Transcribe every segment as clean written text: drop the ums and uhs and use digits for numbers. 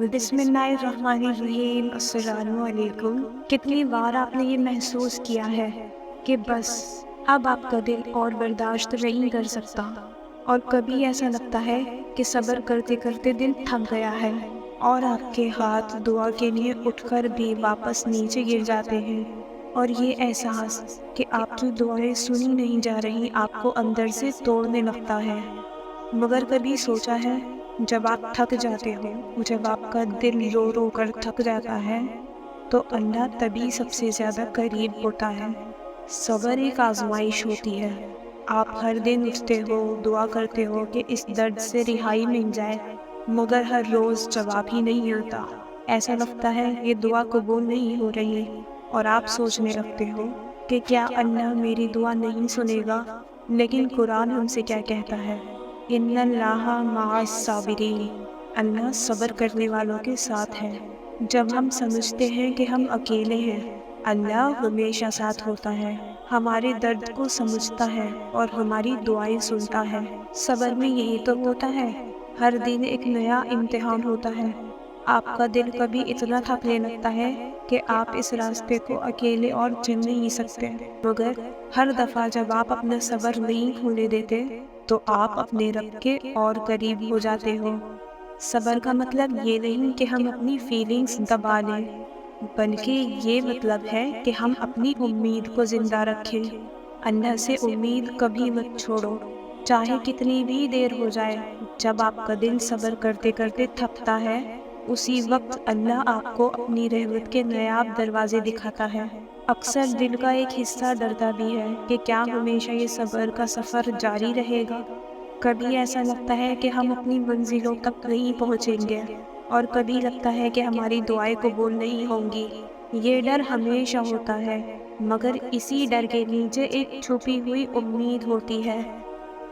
बिस्मिल्लाहिर्रहमानिर्रहीम। अस्सलामु अलैकुम। कितनी बार आपने ये महसूस किया है कि बस अब आपका दिल और बर्दाश्त नहीं कर सकता, और कभी ऐसा लगता है कि सब्र करते करते दिल थक गया है और आपके हाथ दुआ के लिए उठकर भी वापस नीचे गिर जाते हैं, और ये एहसास कि आपकी दुआएं सुनी नहीं जा रही आपको अंदर से तोड़ने लगता है। मगर कभी सोचा है, जब आप थक जाते हो, जब आपका दिल रो रो कर थक जाता है, तो अल्लाह तभी सबसे ज़्यादा करीब होता है। सब्र एक आजमाइश होती है। आप हर दिन उठते हो, दुआ करते हो कि इस दर्द से रिहाई मिल जाए, मगर हर रोज़ जवाब ही नहीं आता। ऐसा लगता है ये दुआ कबूल नहीं हो रही, और आप सोचने लगते हो कि क्या अल्लाह मेरी दुआ नहीं सुनेगा। लेकिन कुरान हमसे क्या कहता है? इन्नल्लाहा मअस साबिरीन। अल्लाह सब्र करने वालों के साथ है। जब हम समझते हैं कि हम अकेले हैं, अल्लाह हमेशा साथ होता है, हमारे दर्द को समझता है और हमारी दुआएं सुनता है। सब्र में यही तो होता है, हर दिन एक नया इम्तिहान होता है। आपका दिल कभी इतना थकने लगता है कि आप इस रास्ते को अकेले और चल नहीं सकते, मगर हर दफ़ा जब आप अपना सब्र नहीं खोलने देते, तो आप अपने रब के और करीब हो जाते हो। सब्र का मतलब ये नहीं कि हम अपनी फीलिंग्स दबा लें, बल्कि ये मतलब है कि हम अपनी उम्मीद को ज़िंदा रखें। अल्लाह से उम्मीद कभी मत छोड़ो, चाहे कितनी भी देर हो जाए। जब आपका दिल सब्र करते करते थकता है, उसी वक्त अल्लाह आपको अपनी रहमत के नायाब दरवाजे दिखाता है। अक्सर दिल का एक हिस्सा डरता भी है कि क्या हमेशा ये सब्र का सफ़र जारी रहेगा। कभी ऐसा लगता है कि हम अपनी मंजिलों तक नहीं पहुँचेंगे, और कभी लगता है कि हमारी दुआएं कबूल नहीं होंगी। ये डर हमेशा होता है, मगर इसी डर के नीचे एक छुपी हुई उम्मीद होती है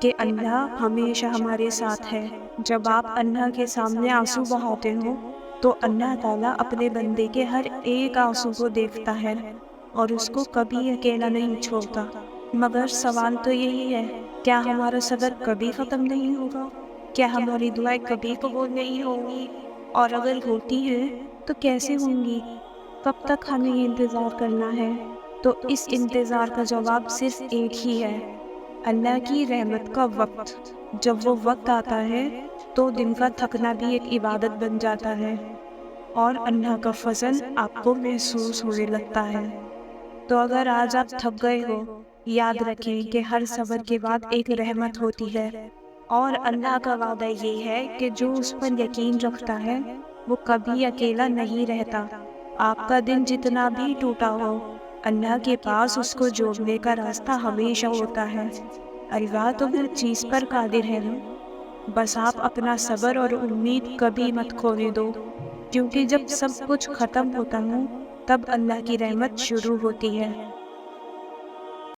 कि अल्लाह हमेशा हमारे साथ है। जब आप अल्लाह के सामने आंसू बहाते हो, तो अल्लाह ताला अपने बंदे के हर एक आंसू को देखता है और उसको कभी अकेला नहीं छोड़ता। मगर सवाल तो यही है, क्या हमारा सब्र कभी ख़त्म नहीं होगा? क्या हमारी दुआएं कभी कबूल नहीं होंगी? और अगर होती हैं, तो कैसे होंगी? कब तक हमें ये इंतज़ार करना है? तो इस इंतज़ार का जवाब सिर्फ एक ही है, अल्लाह की रहमत का वक्त। जब वो वक्त आता है, तो दिन का थकना भी एक इबादत बन जाता है, और अल्लाह का फजल आपको महसूस होने लगता है। तो अगर आज आप थक गए हो, याद रखें कि हर सब्र के बाद एक रहमत होती है, और अल्लाह का वादा ये है कि जो उस पर यकीन रखता है, वो कभी अकेला नहीं रहता। आपका दिल जितना भी टूटा हो, अल्लाह के पास उसको जोड़ने का रास्ता हमेशा होता है। अल्लाह तो हर चीज़ पर कादिर है ना। बस आप अपना सब्र और उम्मीद कभी मत खोने दो, क्योंकि जब सब कुछ ख़त्म होता है, तब अल्लाह की रहमत शुरू होती है।